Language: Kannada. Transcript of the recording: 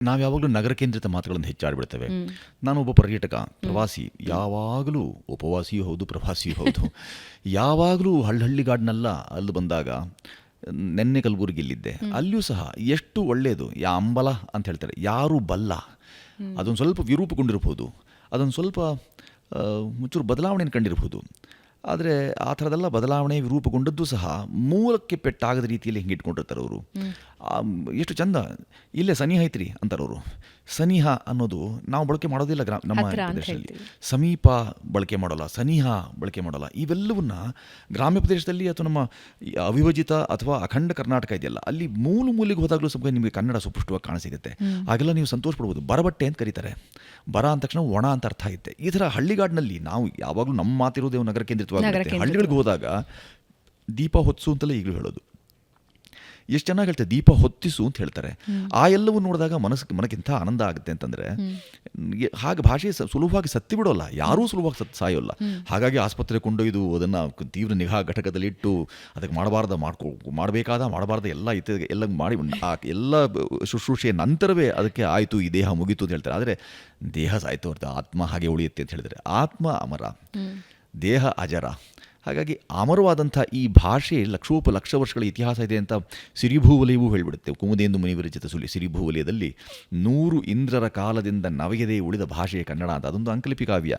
ನಾವು ಯಾವಾಗಲೂ ನಗರ ಕೇಂದ್ರಿತ ಮಾತುಗಳನ್ನು ಹೆಚ್ಚಾಡಿಬಿಡ್ತೇವೆ. ಹ್ಮ್. ನಾನೊಬ್ಬ ಪರ್ಯಟಕ, ಪ್ರವಾಸಿ, ಯಾವಾಗಲೂ ಉಪವಾಸಿಯೂ ಹೌದು, ಪ್ರವಾಸಿಯೂ ಹೌದು. ಯಾವಾಗಲೂ ಹಳ್ಳಿಗಾಡಿನಲ್ಲ ಅಲ್ಲಿ ಬಂದಾಗ ನೆನ್ನೆ ಕಲಬುರಗಿಯಲ್ಲಿದ್ದೆ. ಅಲ್ಲಿಯೂ ಸಹ ಎಷ್ಟು ಒಳ್ಳೆಯದು, ಅಂಬಲ ಅಂತ ಹೇಳ್ತಾರೆ, ಯಾರು ಬಲ್ಲ. ಅದೊಂದು ಸ್ವಲ್ಪ ವಿರೂಪಗೊಂಡಿರ್ಬೋದು, ಅದೊಂದು ಸ್ವಲ್ಪ ಒಂಚೂರು ಬದಲಾವಣೆಯನ್ನು ಕಂಡಿರ್ಬೋದು. ಆದರೆ ಆ ಥರದೆಲ್ಲ ಬದಲಾವಣೆ ವಿರೂಪಗೊಂಡದ್ದು ಸಹ ಮೂಲಕ್ಕೆ ಪೆಟ್ಟಾಗದ ರೀತಿಯಲ್ಲಿ ಹಿಂಗೆ ಇಟ್ಕೊಂಡಿರ್ತಾರೆ ಅವರು. ಎಷ್ಟು ಚಂದ, ಇಲ್ಲೇ ಸನಿಹ ಐತ್ರಿ ಅಂತಾರೆ ಅವರು. ಸನಿಹ ಅನ್ನೋದು ನಾವು ಬಳಕೆ ಮಾಡೋದಿಲ್ಲ ನಮ್ಮ ಹತ್ರ ಅಂತ ಪ್ರದೇಶದಲ್ಲಿ. ಹೇಳ್ತೀವಿ. ಸಮೀಪ ಬಳಕೆ ಮಾಡೋಲ್ಲ, ಸನಿಹ ಬಳಕೆ ಮಾಡೋಲ್ಲ. ಇವೆಲ್ಲವನ್ನ ಗ್ರಾಮ್ಯ ಪ್ರದೇಶದಲ್ಲಿ ಅಥವಾ ನಮ್ಮ ಈ ಅವಿಭಜಿತ ಅಥವಾ ಅಖಂಡ ಕರ್ನಾಟಕ ಇದೆಯಲ್ಲ, ಅಲ್ಲಿ ಮೂಲೆಗೆ ಹೋದಾಗಲೂ ಸ್ವಲ್ಪ ನಿಮಗೆ ಕನ್ನಡ ಸುಪುಷ್ಟವಾಗಿ ಕಾಣಿಸಿಗುತ್ತೆ. ಆಗೆಲ್ಲ ನೀವು ಸಂತೋಷ ಪಡ್ಬೋದು. ಬರಬಟ್ಟೆ ಅಂತ ಕರೀತಾರೆ. ಬರ ಅಂದ ತಕ್ಷಣ ಒಣ ಅಂತ ಅರ್ಥ ಆಗುತ್ತೆ. ಈ ಥರ ಹಳ್ಳಿಗಾಡಿನಲ್ಲಿ ನಾವು ಯಾವಾಗಲೂ ನಮ್ಮ ಮಾತಿರೋದೇ ನಗರ ಕೇಂದ್ರಿತವಾಗಿ. ಹಳ್ಳಿಗಳಿಗೆ ಹೋದಾಗ ದೀಪ ಹೊತ್ಸು ಅಂತಲೇ ಈಗಲೂ ಹೇಳೋದು. ಎಷ್ಟು ಚೆನ್ನಾಗಿ ಹೇಳ್ತಾರೆ, ದೀಪ ಹೊತ್ತಿಸು ಅಂತ ಹೇಳ್ತಾರೆ. ಆ ಎಲ್ಲವೂ ನೋಡಿದಾಗ ಮನಕ್ಕಿಂತ ಆನಂದ ಆಗುತ್ತೆ ಅಂತಂದರೆ, ಹಾಗೆ ಭಾಷೆ ಸುಲಭವಾಗಿ ಸತ್ತಿ ಬಿಡೋಲ್ಲ, ಯಾರೂ ಸುಲಭವಾಗಿ ಸಾಯೋಲ್ಲ. ಹಾಗಾಗಿ ಆಸ್ಪತ್ರೆ ಕೊಂಡೊಯ್ದು ಅದನ್ನು ತೀವ್ರ ನಿಗಾ ಘಟಕದಲ್ಲಿಟ್ಟು ಅದಕ್ಕೆ ಮಾಡಬಾರ್ದ ಎಲ್ಲ ಮಾಡಿ ಆ ಎಲ್ಲ ಶುಶ್ರೂಷೆಯ ನಂತರವೇ ಅದಕ್ಕೆ ಆಯಿತು, ಈ ದೇಹ ಮುಗೀತು ಅಂತ ಹೇಳ್ತಾರೆ. ಆದರೆ ದೇಹ ಸಾಯ್ತು ಹೊರತು ಆತ್ಮ ಹಾಗೆ ಉಳಿಯುತ್ತೆ ಅಂತ ಹೇಳಿದರೆ, ಆತ್ಮ ಅಮರ, ದೇಹ ಅಜರ. ಹಾಗಾಗಿ ಅಮರವಾದಂಥ ಈ ಭಾಷೆ ಲಕ್ಷ ವರ್ಷಗಳ ಇತಿಹಾಸ ಇದೆ ಅಂತ ಸಿರಿಭೂವಲಯವೂ ಹೇಳಿಬಿಡುತ್ತೆ. ಕುಮುದೇಂದು ಮುನಿವಿರಚಿತ ಸಿರಿಭೂವಲಯದಲ್ಲಿ 100 ಇಂದ್ರರ ಕಾಲದಿಂದ ನವೆಯದೇ ಉಳಿದ ಭಾಷೆಯ ಕನ್ನಡ ಅಂತ ಅದೊಂದು ಅಂಕಲಿಪಿ ಕಾವ್ಯ.